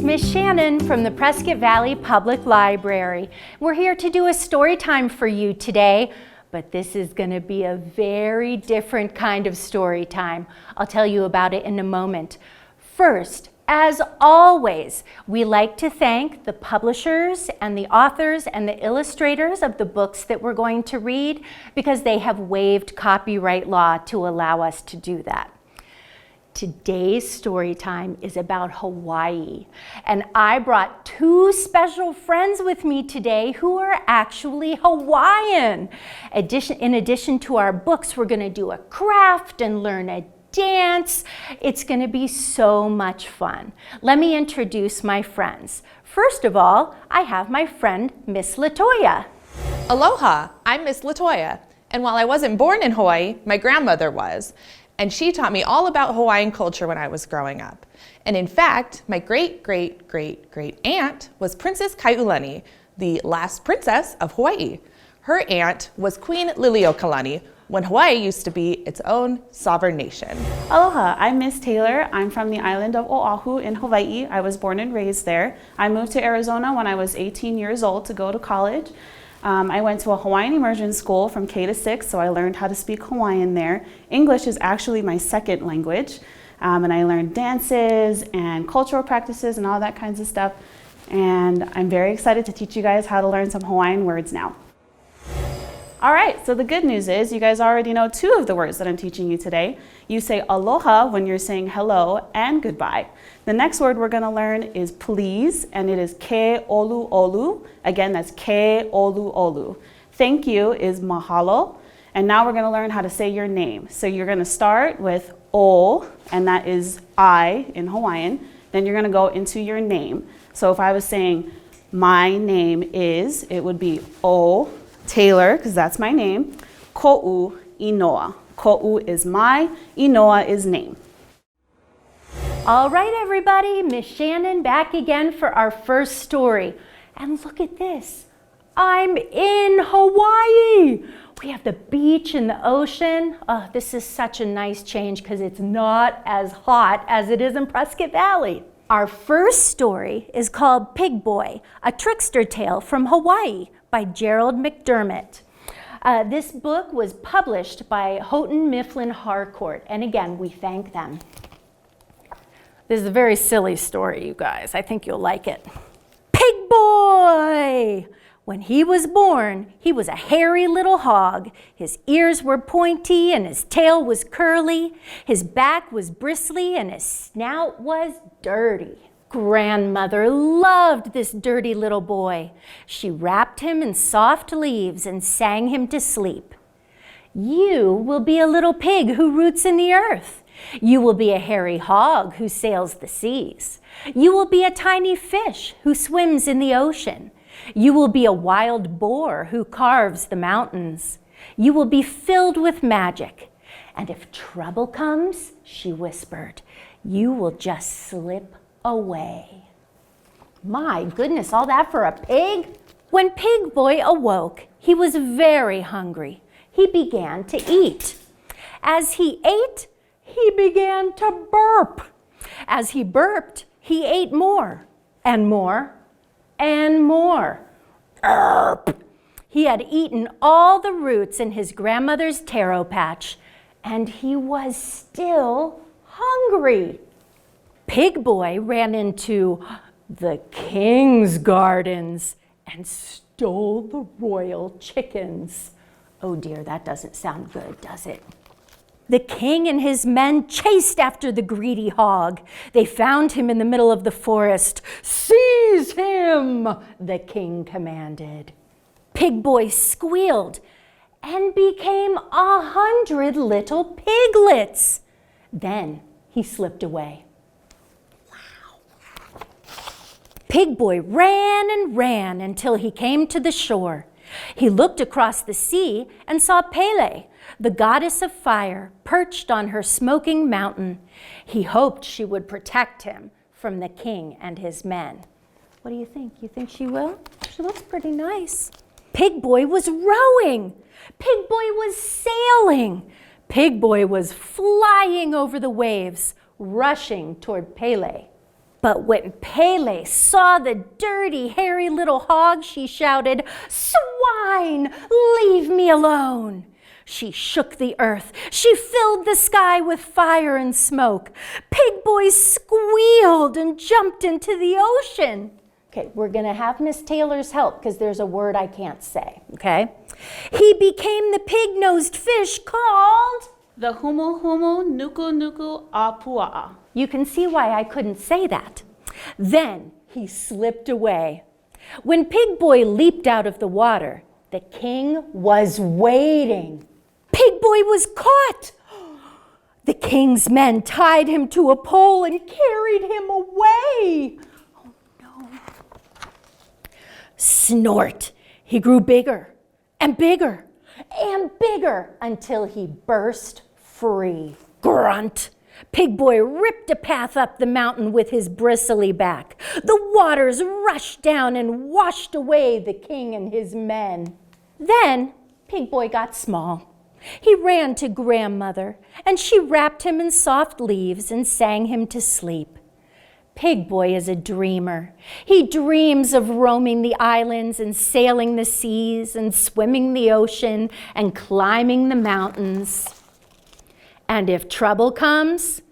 is Miss Shannon from the Prescott Valley Public Library. We're here to do a story time for you today, but this is going to be a very different kind of story time. I'll tell you about it in a moment. First, as always, we like to thank the publishers and the authors and the illustrators of the books that we're going to read because they have waived copyright law to allow us to do that. Today's story time is about Hawaii, and I brought two special friends with me today who are actually Hawaiian. In addition to our books, we're going to do a craft and learn a dance. It's going to be so much fun. Let me introduce my friends. First of all, I have my friend, Miss Latoya. Aloha, I'm Miss Latoya, and while I wasn't born in Hawaii, my grandmother was. And she taught me all about Hawaiian culture when I was growing up. And in fact, my great-great-great-great-aunt was Princess Kaiulani, the last princess of Hawaii. Her aunt was Queen Liliuokalani when Hawaii used to be its own sovereign nation. Aloha, I'm Miss Taylor. I'm from the island of Oahu in Hawaii. I was born and raised there. I moved to Arizona when I was 18 years old to go to college. I went to a Hawaiian immersion school from K to 6, so I learned how to speak Hawaiian there. English is actually my second language, and I learned dances and cultural practices and all that kinds of stuff. And I'm very excited to teach you guys how to learn some Hawaiian words now. All right, so the good news is you guys already know two of the words that I'm teaching you today. You say aloha when you're saying hello and goodbye. The next word we're going to learn is please, and it is ke olu olu. Again, that's ke olu olu. Thank you is mahalo. And now we're going to learn how to say your name. So you're going to start with o, and that is I in Hawaiian. Then you're going to go into your name. So if I was saying my name is, it would be o Taylor, because that's my name. Ko'u inoa. Ko'u is my, inoa is name. All right, everybody, Miss Shannon back again for our first story. And look at this. I'm in Hawaii. We have the beach and the ocean. Oh, this is such a nice change because it's not as hot as it is in Prescott Valley. Our first story is called Pig Boy, a Trickster Tale from Hawaii by Gerald Mcdermott. This book was published by Houghton Mifflin Harcourt, and again, we thank them. This is a very silly story, you guys. I think you'll like it. Pig Boy! When he was born, he was a hairy little hog. His ears were pointy and his tail was curly. His back was bristly and his snout was dirty. Grandmother loved this dirty little boy. She wrapped him in soft leaves and sang him to sleep. You will be a little pig who roots in the earth. You will be a hairy hog who sails the seas. You will be a tiny fish who swims in the ocean. You will be a wild boar who carves the mountains. You will be filled with magic. And if trouble comes, she whispered, you will just slip away. My goodness, all that for a pig? When Pig Boy awoke, he was very hungry. He began to eat. As he ate, he began to burp. As he burped, he ate more and more and more. Burp. He had eaten all the roots in his grandmother's taro patch, and he was still hungry. Pig Boy ran into the king's gardens and stole the royal chickens. Oh dear, that doesn't sound good, does it? The king and his men chased after the greedy hog. They found him in the middle of the forest. Seize him, the king commanded. Pig Boy squealed and became 100 little piglets. Then he slipped away. Pig Boy ran and ran until he came to the shore. He looked across the sea and saw Pele, the goddess of fire, perched on her smoking mountain. He hoped she would protect him from the king and his men. What do you think? You think she will? She looks pretty nice. Pig Boy was rowing. Pig Boy was sailing. Pig Boy was flying over the waves, rushing toward Pele. But when Pele saw the dirty, hairy little hog, she shouted, "Swine, leave me alone!" She shook the earth. She filled the sky with fire and smoke. Pig Boy squealed and jumped into the ocean. Okay, we're going to have Miss Taylor's help because there's a word I can't say, okay? He became the pig-nosed fish called... The humu humu nuku nuku apua. You can see why I couldn't say that. Then he slipped away. When Pig Boy leaped out of the water, the king was waiting. Pig Boy was caught. The king's men tied him to a pole and carried him away. Oh no. Snort. He grew bigger and bigger and bigger until he burst free. Grunt. Pig Boy ripped a path up the mountain with his bristly back. The waters rushed down and washed away the king and his men. Then Pig Boy got small. He ran to Grandmother, and she wrapped him in soft leaves and sang him to sleep. Pig Boy is a dreamer. He dreams of roaming the islands and sailing the seas and swimming the ocean and climbing the mountains. And if trouble comes,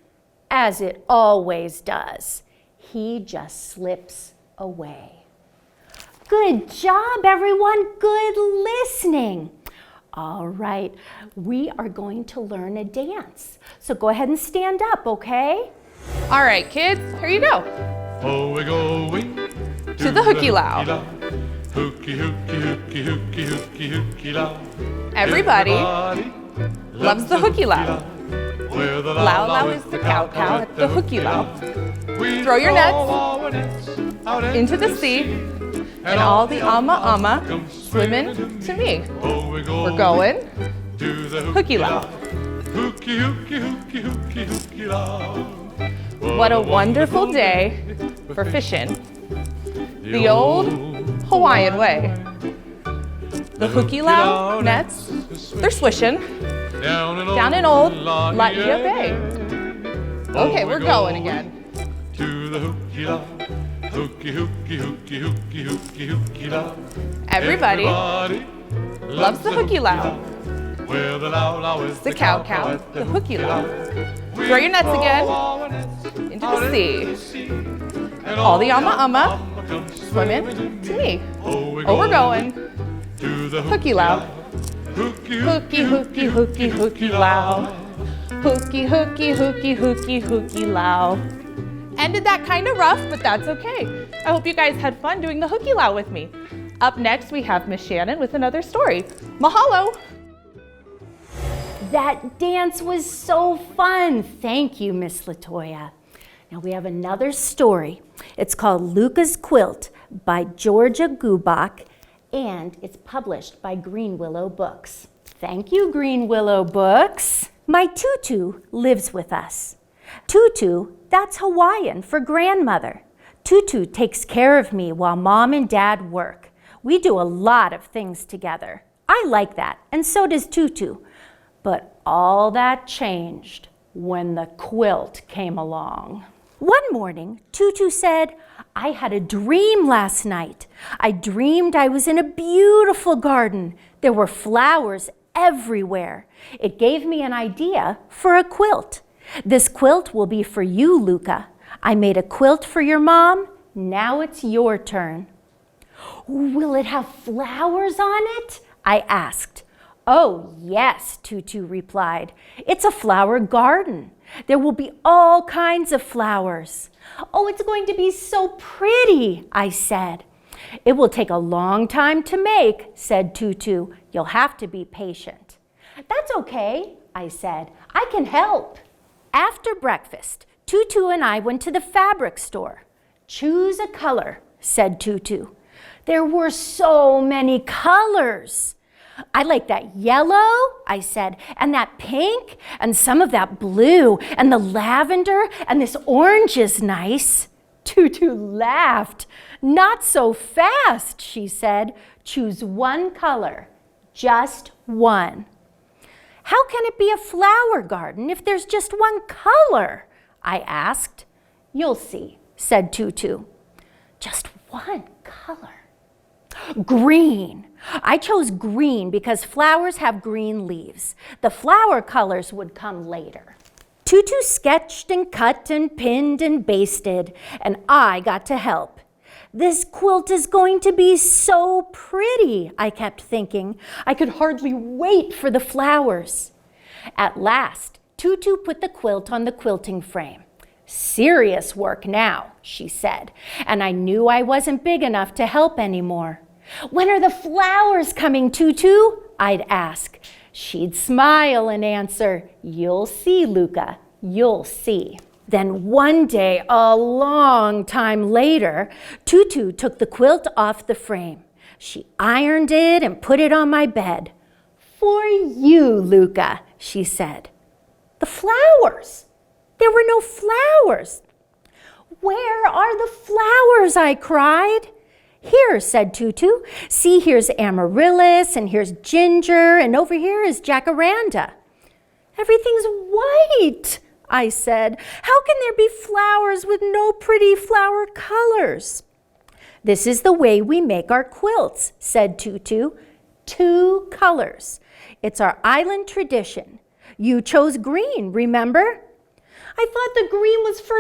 as it always does, he just slips away. Good job, everyone. Good listening. All right, we are going to learn a dance. So go ahead and stand up, okay? All right, kids, here you go. Oh, we're going To the hooky loud. Hooky, hooky, hooky, hooky, hooky, hooky loud. Everybody loves the hooky loud. Where the Low low is the cow cow at the hooky loud. Throw your nets into the sea, and all the ama swimming to me. We're going to the hooky loud. Hooky, hooky, hooky, hooky, hooky loud. What a wonderful day for fishing. The old Hawaiian way. The hooky loud nets, they're swishing down in old Latoya Bay. Okay, we're going again. To the hooky loud. Hooky, hooky, hooky, hooky, hooky, hooky loud. Everybody loves the hooky loud. Where the loud loud is The cow cow at the hooky loud. Throw your nets again into the sea. All the ama swimming to me. Oh, we're going to the hooky loud. Hooky, Hooky, hooky, hooky, hooky loud. Hooky, hooky, hooky, hooky, hooky loud. Ended that kind of rough, but that's okay. I hope you guys had fun doing the hooky loud with me. Up next, we have Miss Shannon with another story. Mahalo! That dance was so fun. Thank you, Miss Latoya. Now we have another story. It's called Luca's Quilt by Georgia Goobach, and it's published by Green Willow Books. Thank you, Green Willow Books. My Tutu lives with us. Tutu, that's Hawaiian for grandmother. Tutu takes care of me while Mom and Dad work. We do a lot of things together. I like that, and so does Tutu. But all that changed when the quilt came along. One morning, Tutu said, "I had a dream last night. I dreamed I was in a beautiful garden. There were flowers everywhere. It gave me an idea for a quilt. This quilt will be for you, Luca. I made a quilt for your mom. Now it's your turn." "Will it have flowers on it?" I asked. "Oh, yes," Tutu replied. "It's a flower garden. There will be all kinds of flowers." "Oh, it's going to be so pretty," I said. "It will take a long time to make," said Tutu. "You'll have to be patient." "That's okay," I said. "I can help." After breakfast, Tutu and I went to the fabric store. "Choose a color," said Tutu. There were so many colors. "I like that yellow," I said, "and that pink, and some of that blue, and the lavender, and this orange is nice." Tutu laughed. "Not so fast," she said. "Choose one color, just one." "How can it be a flower garden if there's just one color?" I asked. "You'll see," said Tutu. Just one color. Green. I chose green because flowers have green leaves. The flower colors would come later. Tutu sketched and cut and pinned and basted, and I got to help. This quilt is going to be so pretty, I kept thinking. I could hardly wait for the flowers. At last, Tutu put the quilt on the quilting frame. Serious work now, she said, and I knew I wasn't big enough to help anymore. When are the flowers coming, Tutu? I'd ask. She'd smile and answer, you'll see, Luca, you'll see. Then one day, a long time later, Tutu took the quilt off the frame. She ironed it and put it on my bed. For you, Luca, she said. The flowers. There were no flowers. Where are the flowers? I cried. Here, said Tutu. See, here's amaryllis, and here's ginger, and over here is jacaranda. Everything's white, I said. How can there be flowers with no pretty flower colors? This is the way we make our quilts, said Tutu. 2 colors. It's our island tradition. You chose green, remember? I thought the green was for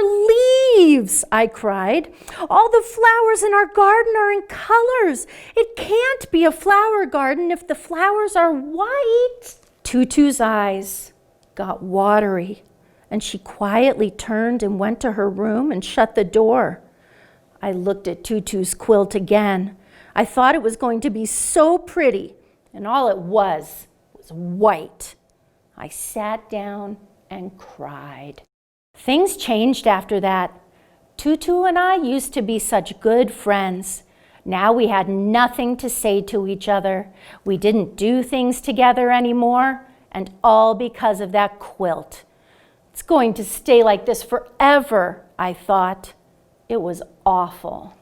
leaves, I cried. All the flowers in our garden are in colors. It can't be a flower garden if the flowers are white. Tutu's eyes got watery, and she quietly turned and went to her room and shut the door. I looked at Tutu's quilt again. I thought it was going to be so pretty, and all it was white. I sat down and cried. Things changed after that. Tutu and I used to be such good friends. Now we had nothing to say to each other. We didn't do things together anymore, and all because of that quilt. It's going to stay like this forever, I thought. It was awful.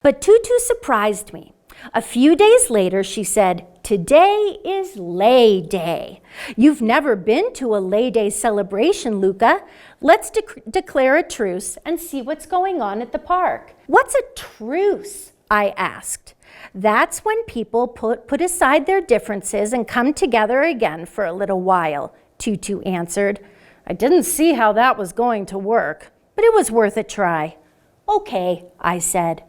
But Tutu surprised me. A few days later, she said, "Today is Lay Day. You've never been to a Lay Day celebration, Luca. Let's declare a truce and see what's going on at the park." "What's a truce?" I asked. "That's when people put aside their differences and come together again for a little while," Tutu answered. I didn't see how that was going to work, but it was worth a try. "Okay," I said.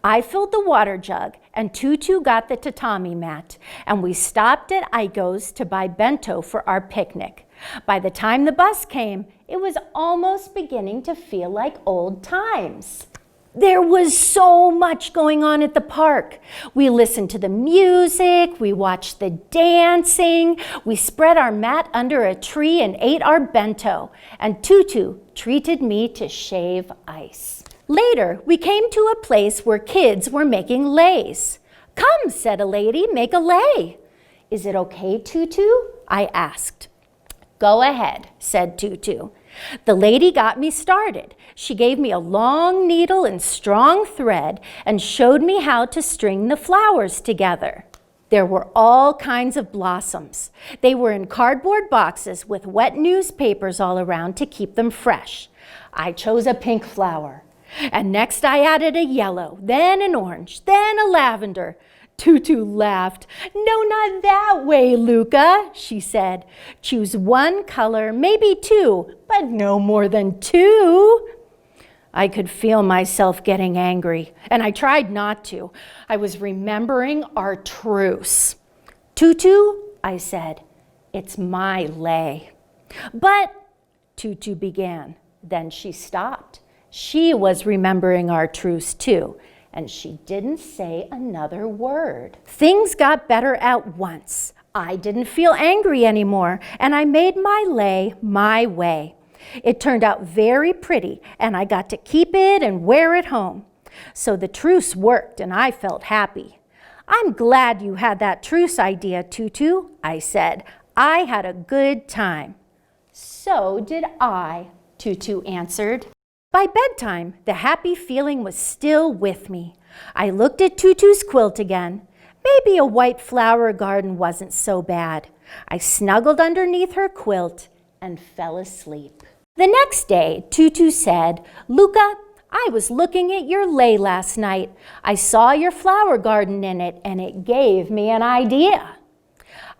I filled the water jug, and Tutu got the tatami mat, and we stopped at Aiko's to buy bento for our picnic. By the time the bus came, it was almost beginning to feel like old times. There was so much going on at the park. We listened to the music, we watched the dancing, we spread our mat under a tree and ate our bento, and Tutu treated me to shave ice. Later, we came to a place where kids were making lays. "Come," said a lady, "make a lay." "Is it okay, Tutu?" I asked. "Go ahead," said Tutu. The lady got me started. She gave me a long needle and strong thread and showed me how to string the flowers together. There were all kinds of blossoms. They were in cardboard boxes with wet newspapers all around to keep them fresh. I chose a pink flower. And next I added a yellow, then an orange, then a lavender. Tutu laughed. "No, not that way, Luca," she said. "Choose one color, maybe 2, but no more than 2. I could feel myself getting angry, and I tried not to. I was remembering our truce. "Tutu," I said, "it's my lay." "But," Tutu began. Then she stopped. She was remembering our truce too, and she didn't say another word. Things got better at once. I didn't feel angry anymore, and I made my lay my way. It turned out very pretty, and I got to keep it and wear it home. So the truce worked, and I felt happy. "I'm glad you had that truce idea, Tutu," I said. "I had a good time." "So did I," Tutu answered. By bedtime, the happy feeling was still with me. I looked at Tutu's quilt again. Maybe a white flower garden wasn't so bad. I snuggled underneath her quilt and fell asleep. The next day, Tutu said, "Luca, I was looking at your lei last night. I saw your flower garden in it, and it gave me an idea."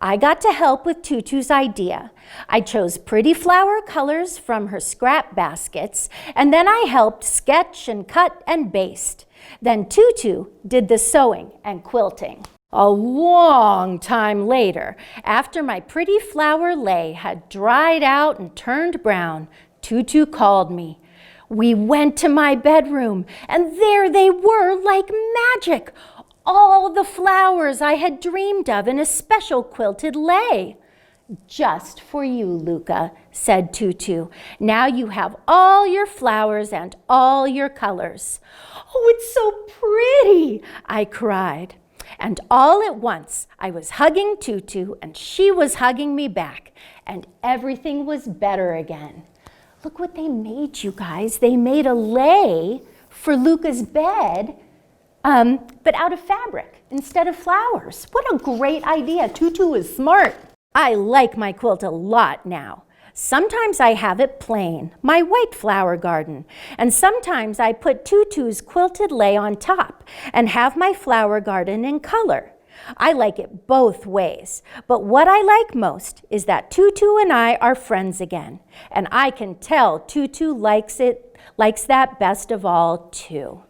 I got to help with Tutu's idea. I chose pretty flower colors from her scrap baskets, and then I helped sketch and cut and baste. Then Tutu did the sewing and quilting. A long time later, after my pretty flower lei had dried out and turned brown, Tutu called me. We went to my bedroom, and there they were like magic. All the flowers I had dreamed of in a special quilted lei. "Just for you, Luca," said Tutu. "Now you have all your flowers and all your colors." "Oh, it's so pretty," I cried. And all at once, I was hugging Tutu, and she was hugging me back, and everything was better again. Look what they made, you guys. They made a lei for Luca's bed, but out of fabric instead of flowers. What a great idea. Tutu is smart. I like my quilt a lot now. Sometimes I have it plain, my white flower garden, and sometimes I put Tutu's quilted lei on top and have my flower garden in color. I like it both ways, but what I like most is that Tutu and I are friends again, and I can tell Tutu likes that best of all too.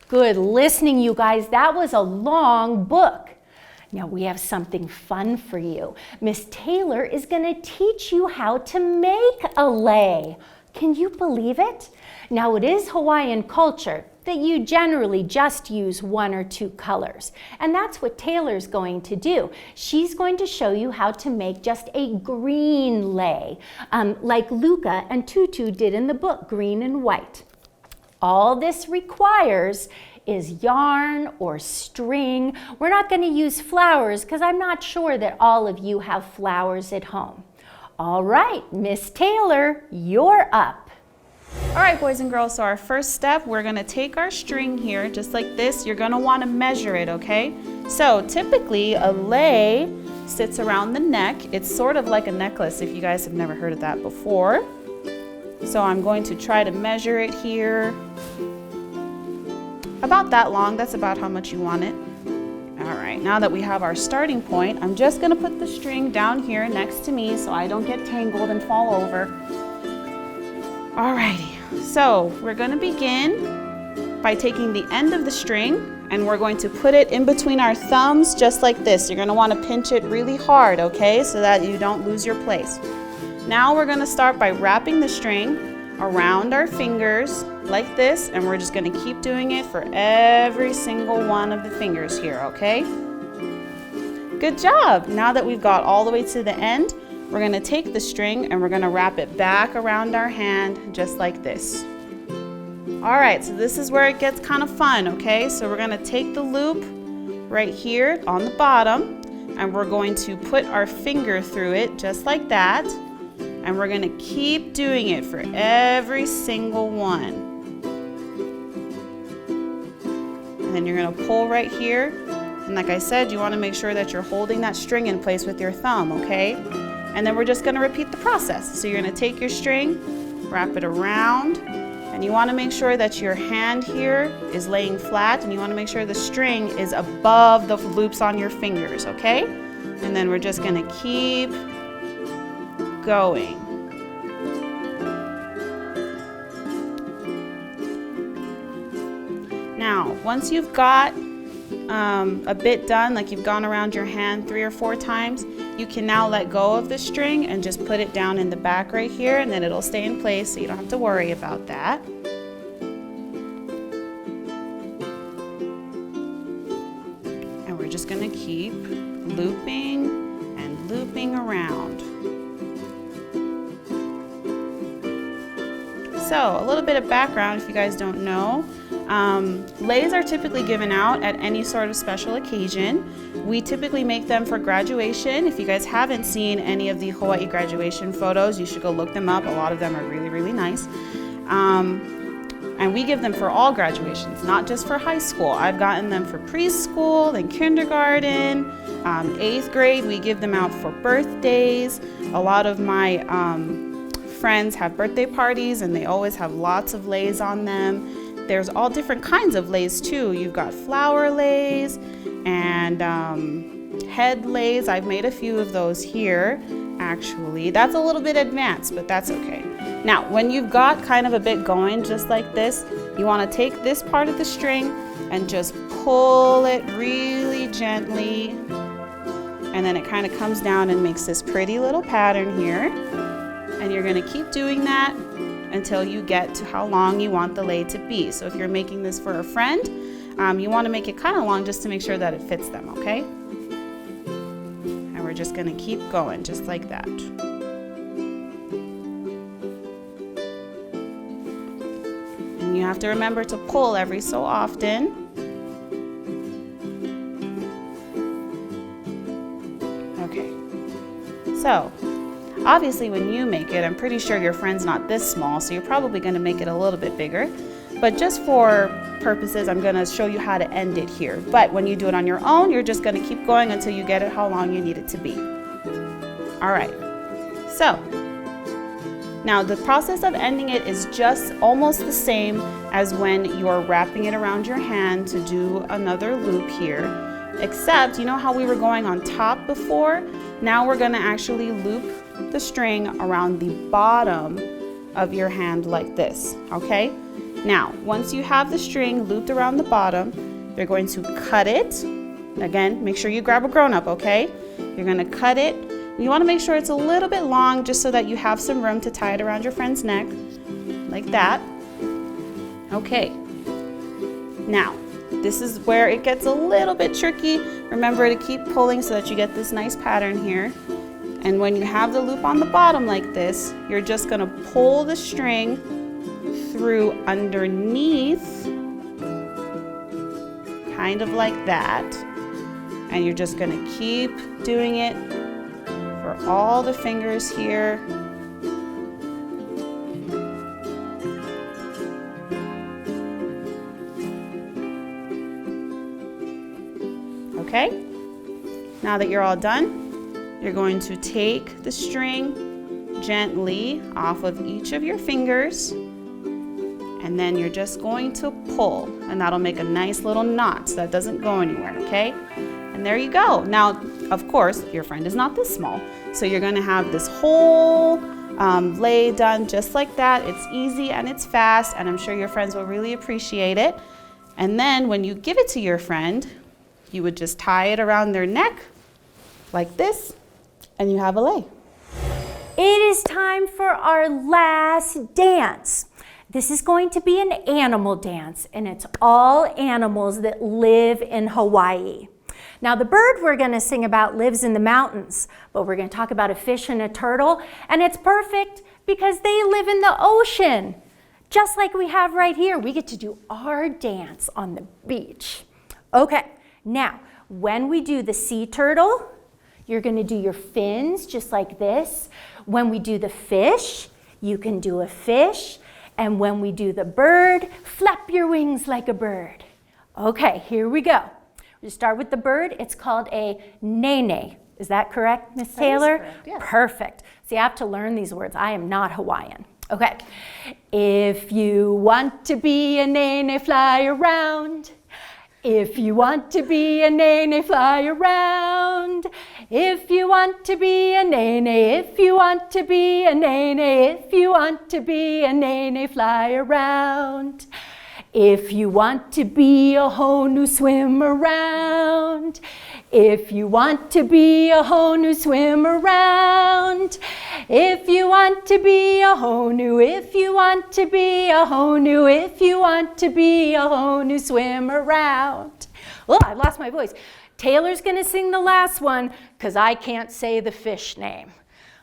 Good listening, you guys. That was a long book. Now we have something fun for you. Miss Taylor is going to teach you how to make a lei. Can you believe it? Now it is Hawaiian culture that you generally just use one or two colors. And that's what Taylor's going to do. She's going to show you how to make just a green lei, like Luca and Tutu did in the book, Green and White. All this requires is yarn or string. We're not going to use flowers because I'm not sure that all of you have flowers at home. All right, Miss Taylor, you're up. All right, boys and girls, so our first step, we're gonna take our string here, just like this. You're gonna wanna measure it, okay? So typically a lei sits around the neck. It's sort of like a necklace if you guys have never heard of that before. So I'm going to try to measure it here. About that long, that's about how much you want it. All right, now that we have our starting point, I'm just gonna put the string down here next to me so I don't get tangled and fall over. Alrighty, so we're gonna begin by taking the end of the string and we're going to put it in between our thumbs just like this. You're gonna wanna pinch it really hard, okay, so that you don't lose your place. Now we're gonna start by wrapping the string around our fingers like this, and we're just gonna keep doing it for every single one of the fingers here, okay? Good job! Now that we've got all the way to the end, we're gonna take the string and we're gonna wrap it back around our hand just like this. All right, so this is where it gets kind of fun, okay? So we're gonna take the loop right here on the bottom and we're going to put our finger through it just like that. And we're gonna keep doing it for every single one. And then you're gonna pull right here. And like I said, you wanna make sure that you're holding that string in place with your thumb, okay? And then we're just gonna repeat the process. So you're gonna take your string, wrap it around, and you wanna make sure that your hand here is laying flat, and you wanna make sure the string is above the loops on your fingers, okay? And then we're just gonna keep going. Now, once you've got a bit done, like you've gone around your hand 3 or 4 times, you can now let go of the string and just put it down in the back right here, and then it'll stay in place so you don't have to worry about that. And we're just gonna keep looping and looping around. So, a little bit of background if you guys don't know. Leis are typically given out at any sort of special occasion. We typically make them for graduation. If you guys haven't seen any of the Hawaii graduation photos, you should go look them up. A lot of them are really, really nice. And we give them for all graduations, not just for high school. I've gotten them for preschool and kindergarten, 8th grade. We give them out for birthdays. A lot of my friends have birthday parties and they always have lots of leis on them. There's all different kinds of leis too. You've got flower leis and head leis. I've made a few of those here, actually. That's a little bit advanced, but that's okay. Now, when you've got kind of a bit going just like this, you want to take this part of the string and just pull it really gently, and then it kind of comes down and makes this pretty little pattern here. And you're going to keep doing that until you get to how long you want the lei to be. So if you're making this for a friend, you want to make it kind of long just to make sure that it fits them, okay? And we're just going to keep going just like that. And you have to remember to pull every so often. Okay, so obviously when you make it, I'm pretty sure your friend's not this small, so you're probably going to make it a little bit bigger. But just for purposes, I'm going to show you how to end it here. But when you do it on your own, you're just going to keep going until you get it how long you need it to be. All right, so now the process of ending it is just almost the same as when you're wrapping it around your hand to do another loop here, except you know how we were going on top before? Now we're going to actually loop the string around the bottom of your hand like this, okay? Now, once you have the string looped around the bottom, you're going to cut it. Again, make sure you grab a grown-up, okay? You're going to cut it. You want to make sure it's a little bit long just so that you have some room to tie it around your friend's neck, like that. Okay. Now, this is where it gets a little bit tricky. Remember to keep pulling so that you get this nice pattern here. And when you have the loop on the bottom like this, you're just going to pull the string through underneath, kind of like that. And you're just going to keep doing it for all the fingers here. Okay, now that you're all done, you're going to take the string gently off of each of your fingers, and then you're just going to pull, and that'll make a nice little knot so that doesn't go anywhere, okay? And there you go. Now, of course, your friend is not this small, so you're going to have this whole lei done just like that. It's easy and it's fast, and I'm sure your friends will really appreciate it. And then when you give it to your friend, you would just tie it around their neck like this, and you have a lei. It is time for our last dance. This is going to be an animal dance, and it's all animals that live in Hawaii. Now, the bird we're going to sing about lives in the mountains, but we're going to talk about a fish and a turtle, and it's perfect because they live in the ocean. Just like we have right here, we get to do our dance on the beach. Okay, now, when we do the sea turtle, you're going to do your fins just like this. When we do the fish, you can do a fish. And when we do the bird, flap your wings like a bird. Okay, here we go. We start with the bird. It's called a nene. Is that correct, Miss Taylor? That is correct, yes. Perfect. See, I have to learn these words. I am not Hawaiian. Okay. If you want to be a nene, fly around. If you want to be a nene, fly around. If you want to be a nene, if you want to be a nene, if you want to be a nene, fly around. If you want to be a honu, swim around. If you want to be a honu, swim around. If you want to be a honu, if you want to be a honu, if you want to be a honu, swim around. Oh, I lost my voice. Taylor's going to sing the last one because I can't say the fish name.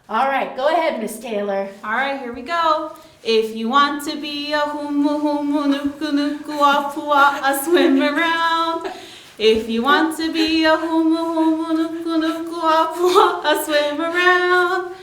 All right, go ahead, Miss Taylor. All right, here we go. If you want to be a humu humu nuku nuku apua, swim around. If you want to be a humu humu nuku nuku apua, swim around.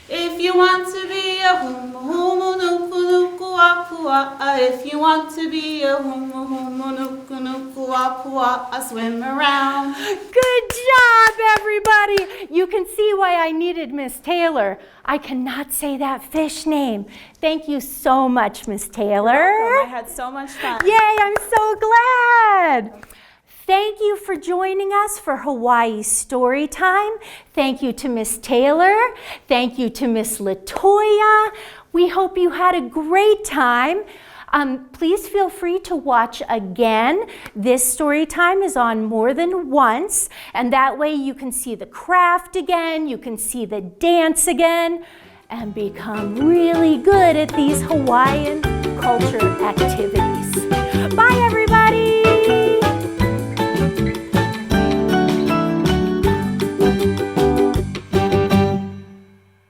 If you want to be a humu humu nuku nuku apua, if you want to be a humu humu nuku nuku apua, swim around. Good job, everybody. You can see why I needed Miss Taylor. I cannot say that fish name. Thank you so much, Miss Taylor. I had so much fun. Yay, I'm so glad. Thank you for joining us for Hawaii Story Time. Thank you to Miss Taylor. Thank you to Miss Latoya. We hope you had a great time. Please feel free to watch again. This story time is on more than once, and that way you can see the craft again, you can see the dance again, and become really good at these Hawaiian culture activities. Bye, everybody.